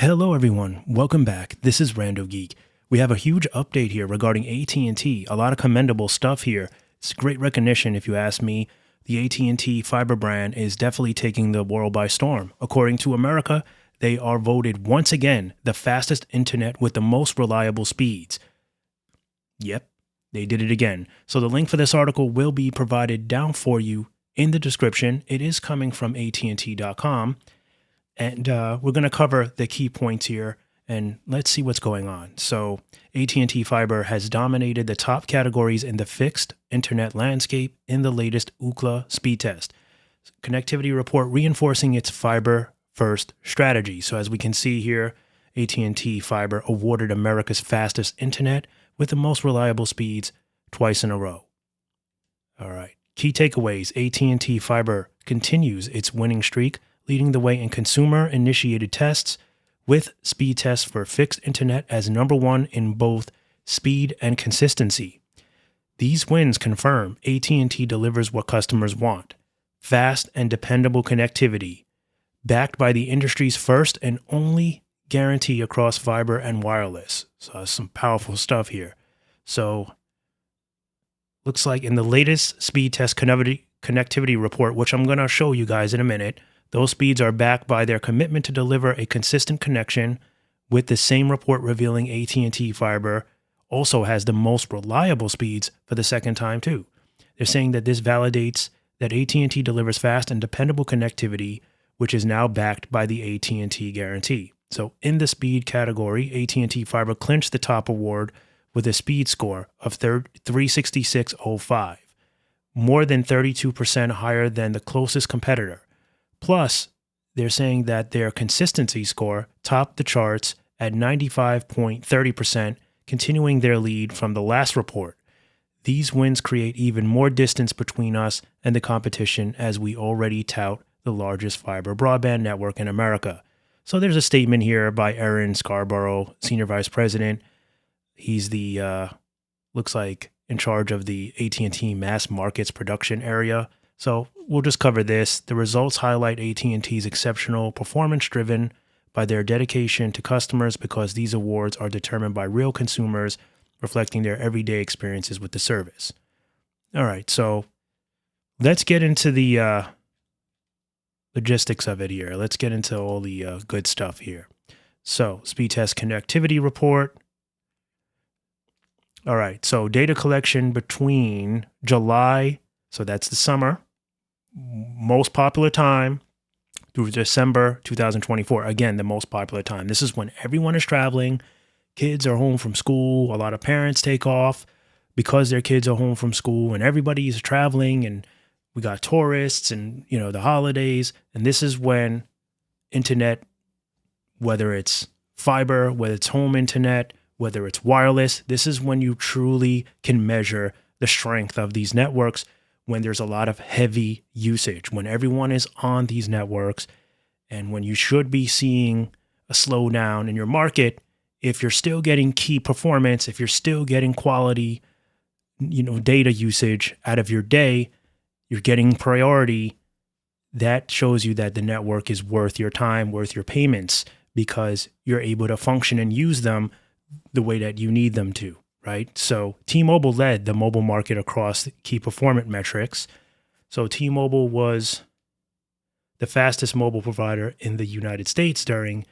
Hello everyone, welcome back. This is Rando Geek. We have a huge update here regarding AT&T. A lot of commendable stuff here. It's great recognition if you ask me. The AT&T fiber brand is definitely taking the world by storm. According to America, they are voted once again the fastest internet with the most reliable speeds. Yep, they did it again. So the link for this article will be provided down for you in the description. It is coming from at&t.com. And we're going to cover the key points here, and let's see what's going on. So AT&T Fiber has dominated the top categories in the fixed internet landscape in the latest Ookla speed test. Connectivity report reinforcing its fiber-first strategy. So as we can see here, AT&T Fiber awarded America's fastest internet with the most reliable speeds twice in a row. All right. Key takeaways. AT&T Fiber continues its winning streak, leading the way in consumer-initiated tests, with speed tests for fixed internet as number one in both speed and consistency. These wins confirm AT&T delivers what customers want: fast and dependable connectivity, backed by the industry's first and only guarantee across fiber and wireless. So that's some powerful stuff here. So looks like in the latest speed test connectivity report, which I'm going to show you guys in a minute, those speeds are backed by their commitment to deliver a consistent connection, with the same report revealing AT&T Fiber also has the most reliable speeds for the second time too. They're saying that this validates that AT&T delivers fast and dependable connectivity, which is now backed by the AT&T guarantee. So in the speed category, AT&T Fiber clinched the top award with a speed score of 366.05, more than 32% higher than the closest competitor. Plus, they're saying that their consistency score topped the charts at 95.30%, continuing their lead from the last report. These wins create even more distance between us and the competition, as we already tout the largest fiber broadband network in America. So there's a statement here by Aaron Scarborough, Senior Vice President. He's the, looks like, in charge of the AT&T Mass Markets production area. So we'll just cover this. The results highlight AT&T's exceptional performance driven by their dedication to customers, because these awards are determined by real consumers reflecting their everyday experiences with the service. All right, so let's get into the logistics of it here. Let's get into all the good stuff here. So speed test connectivity report. All right, so data collection between July, so that's the summer, most popular time, through December 2024. Again, the most popular time. This is when everyone is traveling. Kids are home from school. A lot of parents take off because their kids are home from school, and everybody is traveling, and we got tourists and, the holidays. And this is when internet, whether it's fiber, whether it's home internet, whether it's wireless, this is when you truly can measure the strength of these networks, when there's a lot of heavy usage, when everyone is on these networks, and when you should be seeing a slowdown in your market. If you're still getting key performance, if you're still getting quality, data usage out of your day, you're getting priority, that shows you that the network is worth your time, worth your payments, because you're able to function and use them the way that you need them to. Right? So T-Mobile led the mobile market across key performance metrics. So T-Mobile was the fastest mobile provider in the United States during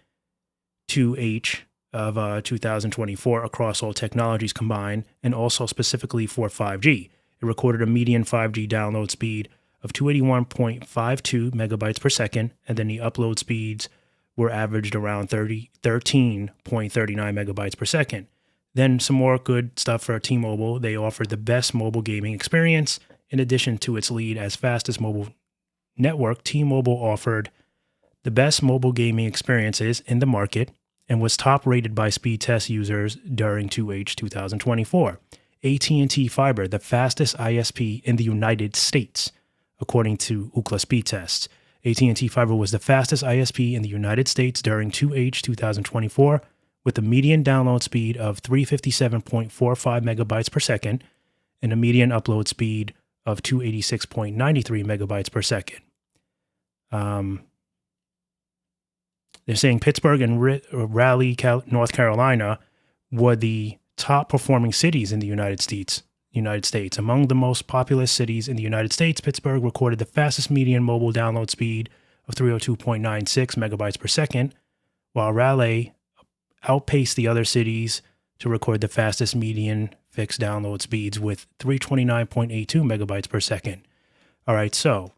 2H of 2024 across all technologies combined, and also specifically for 5G. It recorded a median 5G download speed of 281.52 megabytes per second, and then the upload speeds were averaged around 13.39 megabytes per second. Then some more good stuff for T-Mobile. They offered the best mobile gaming experience. In addition to its lead as fastest mobile network, T-Mobile offered the best mobile gaming experiences in the market and was top rated by speed test users during 2H 2024. AT&T Fiber, the fastest ISP in the United States, according to Ookla speed tests. AT&T Fiber was the fastest ISP in the United States during 2H 2024, with a median download speed of 357.45 megabytes per second and a median upload speed of 286.93 megabytes per second. They're saying Pittsburgh and Raleigh, North Carolina were the top performing cities in the United States. Among the most populous cities in the United States, Pittsburgh recorded the fastest median mobile download speed of 302.96 megabytes per second, while Raleigh outpaced the other cities to record the fastest median fixed download speeds with 329.82 megabytes per second. All right, so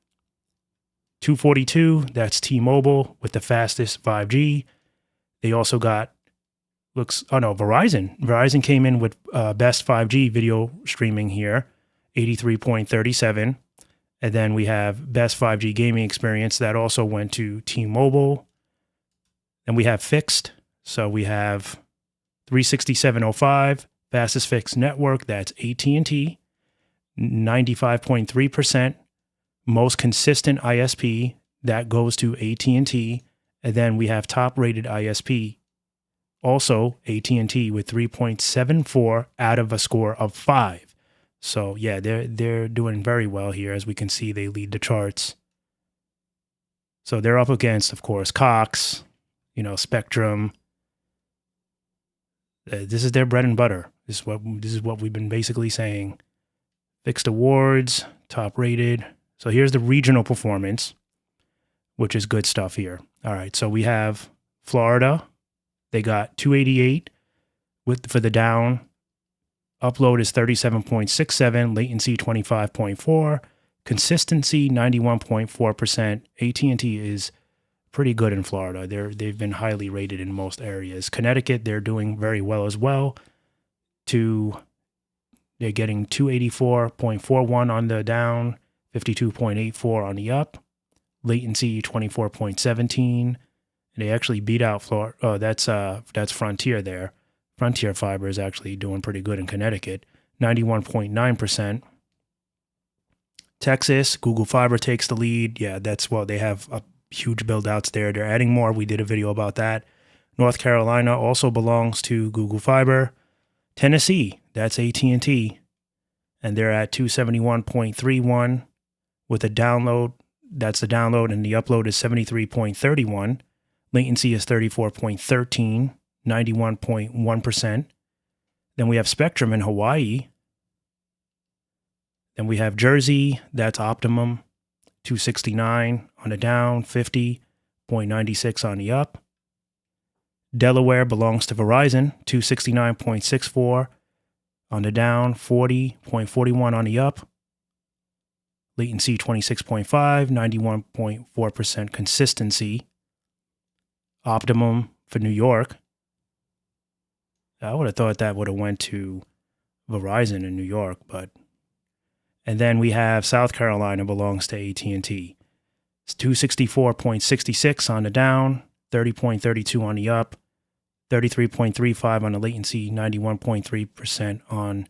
242, that's T-Mobile with the fastest 5G. They also got, Verizon. Verizon came in with best 5G video streaming here, 83.37. And then we have best 5G gaming experience. That also went to T-Mobile. And we have fixed. So we have 367.05, fastest fixed network. That's AT&T, 95.3%. Most consistent ISP, that goes to AT&T. And then we have top rated ISP, also AT&T, with 3.74 out of a score of 5. So yeah, they're doing very well here. As we can see, they lead the charts. So they're up against, of course, Cox, Spectrum. This is their bread and butter. This is what we've been basically saying. Fixed awards, top rated. So here's the regional performance, which is good stuff here. All right, so we have Florida. They got 288 for the down. Upload is 37.67, latency 25.4, consistency 91.4%. AT&T is pretty good in Florida. They've been highly rated in most areas. Connecticut, they're doing very well as well. They're getting 284.41 on the down, 52.84 on the up. Latency 24.17. And they actually beat out Florida. Oh, that's Frontier there. Frontier Fiber is actually doing pretty good in Connecticut, 91.9%. Texas, Google Fiber takes the lead. Yeah, they have a huge build outs there. They're adding more. We did a video about that. North Carolina also belongs to Google Fiber. Tennessee, that's AT&T, and they're at 271.31 with a download. That's the download, and the upload is 73.31. Latency is 34.13, 91.1%. Then we have Spectrum in Hawaii. Then we have Jersey, that's Optimum, 269 on the down, 50.96 on the up. Delaware belongs to Verizon, 269.64 on the down, 40.41 on the up. Latency 26.5, 91.4% consistency. Optimum for New York. I would have thought that would have went to Verizon in New York, but. And then we have South Carolina belongs to AT&T. It's 264.66 on the down, 30.32 on the up, 33.35 on the latency, 91.3% on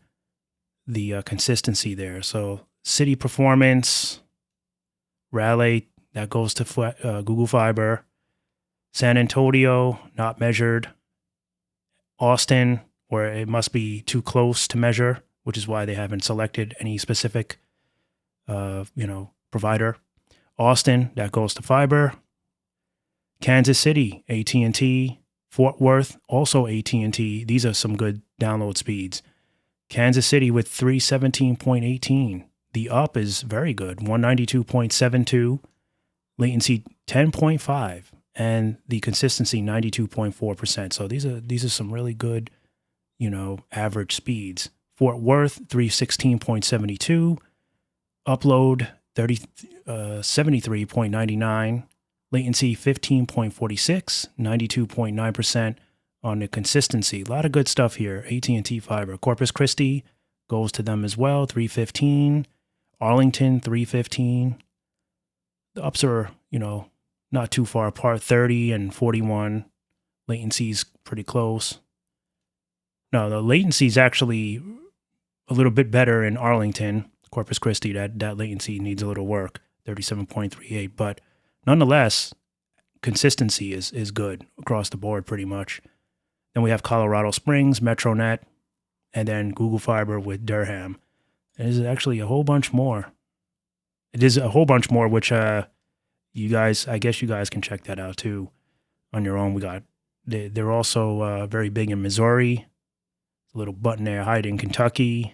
the consistency there. So city performance, Raleigh, that goes to Google Fiber. San Antonio, not measured. Austin, where it must be too close to measure, which is why they haven't selected any specific, provider. Austin, that goes to fiber. Kansas City, AT&T. Fort Worth, also AT&T. These are some good download speeds. Kansas City with 317.18. The up is very good, 192.72. Latency 10.5, and the consistency 92.4%. So these are some really good, average speeds. Fort Worth 316.72. Upload 73.99. Latency 15.46, 92.9% on the consistency. A lot of good stuff here. AT&T Fiber. Corpus Christi goes to them as well, 315. Arlington, 315. The ups are, not too far apart, 30 and 41. Latency's pretty close. No, the latency is actually a little bit better in Arlington. Corpus Christi, that latency needs a little work, 37.38. But nonetheless, consistency is good across the board pretty much. Then we have Colorado Springs, MetroNet, and then Google Fiber with Durham. There's actually a whole bunch more. It is a whole bunch more, which I guess you guys can check that out too on your own. They're also very big in Missouri. A little button there hiding Kentucky.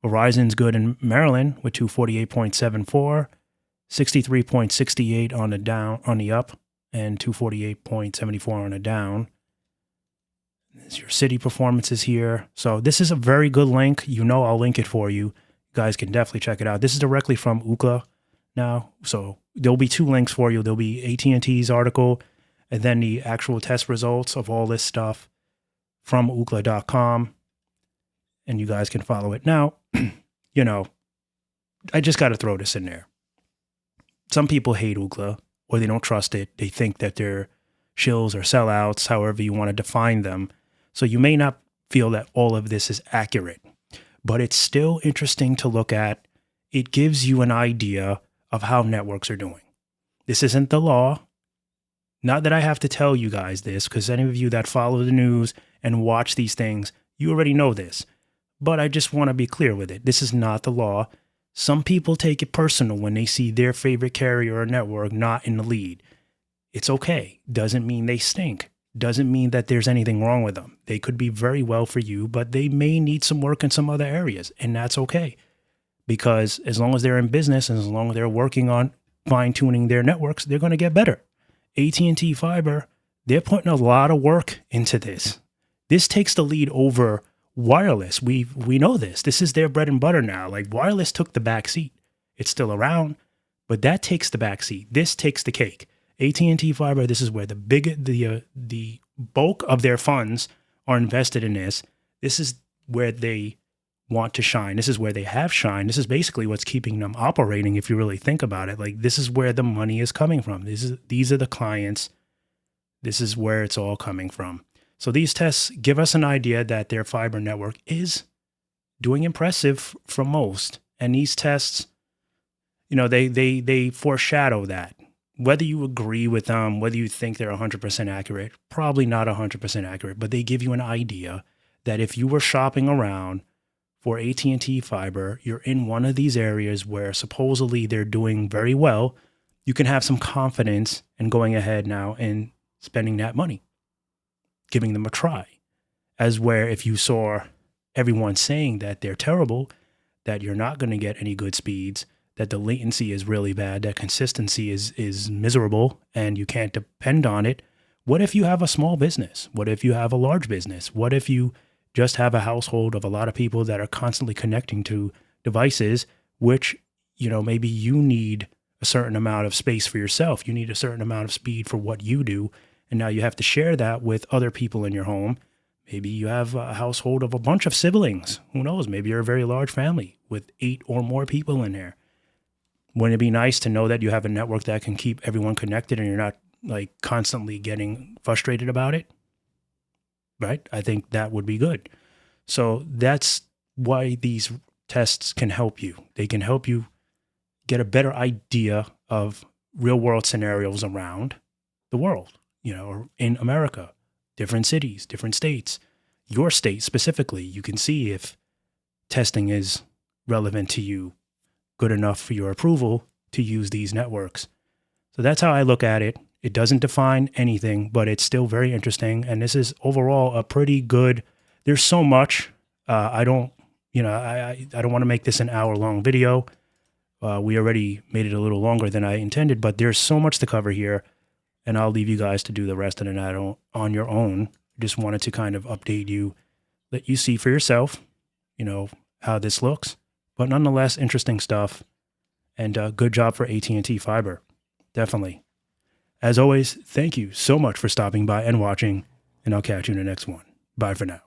Verizon's good in Maryland with 248.74, 63.68 on the up, and 248.74 on the down. There's your city performances here. So this is a very good link. I'll link it for you. You guys can definitely check it out. This is directly from Ookla now. So there'll be 2 links for you. There'll be AT&T's article and then the actual test results of all this stuff from Ookla.com. And you guys can follow it. Now, I just got to throw this in there. Some people hate Ookla or they don't trust it. They think that they're shills or sellouts, however you want to define them. So you may not feel that all of this is accurate, but it's still interesting to look at. It gives you an idea of how networks are doing. This isn't the law. Not that I have to tell you guys this, because any of you that follow the news and watch these things, you already know this. But I just want to be clear with it. This is not the law. Some people take it personal when they see their favorite carrier or network not in the lead. It's okay. Doesn't mean they stink. Doesn't mean that there's anything wrong with them. They could be very well for you, but they may need some work in some other areas, and that's okay. Because as long as they're in business and as long as they're working on fine-tuning their networks, they're going to get better. AT&T Fiber, they're putting a lot of work into this. This takes the lead over wireless. We know this. This is their bread and butter now. Like, wireless took the back seat. It's still around, but that takes the back seat. This takes the cake. AT&T Fiber, this is where the bulk of their funds are invested in this. This is where they want to shine. This is where they have shined. This is basically what's keeping them operating, if you really think about it. Like, this is where the money is coming from. These are the clients. This is where it's all coming from. So these tests give us an idea that their fiber network is doing impressive for most. And these tests, they foreshadow that. Whether you agree with them, whether you think they're 100% accurate, probably not 100% accurate, but they give you an idea that if you were shopping around for AT&T Fiber, you're in one of these areas where supposedly they're doing very well, you can have some confidence in going ahead now and spending that money, giving them a try. As where if you saw everyone saying that they're terrible, that you're not going to get any good speeds, that the latency is really bad, that consistency is miserable, and you can't depend on it. What if you have a small business? What if you have a large business? What if you just have a household of a lot of people that are constantly connecting to devices, which, maybe you need a certain amount of space for yourself. You need a certain amount of speed for what you do. And now you have to share that with other people in your home. Maybe you have a household of a bunch of siblings. Who knows? Maybe you're a very large family with 8 or more people in there. Wouldn't it be nice to know that you have a network that can keep everyone connected and you're not constantly getting frustrated about it? Right? I think that would be good. So that's why these tests can help you. They can help you get a better idea of real world scenarios around the world, or in America, different cities, different states, your state specifically. You can see if testing is relevant to you, good enough for your approval to use these networks. So that's how I look at it. It doesn't define anything, but it's still very interesting. And this is overall a pretty good, there's so much. I don't want to make this an hour-long video. We already made it a little longer than I intended, but there's so much to cover here, and I'll leave you guys to do the rest of the night on your own. Just wanted to kind of update you, let you see for yourself, how this looks. But nonetheless, interesting stuff, and good job for AT&T Fiber. Definitely. As always, thank you so much for stopping by and watching, and I'll catch you in the next one. Bye for now.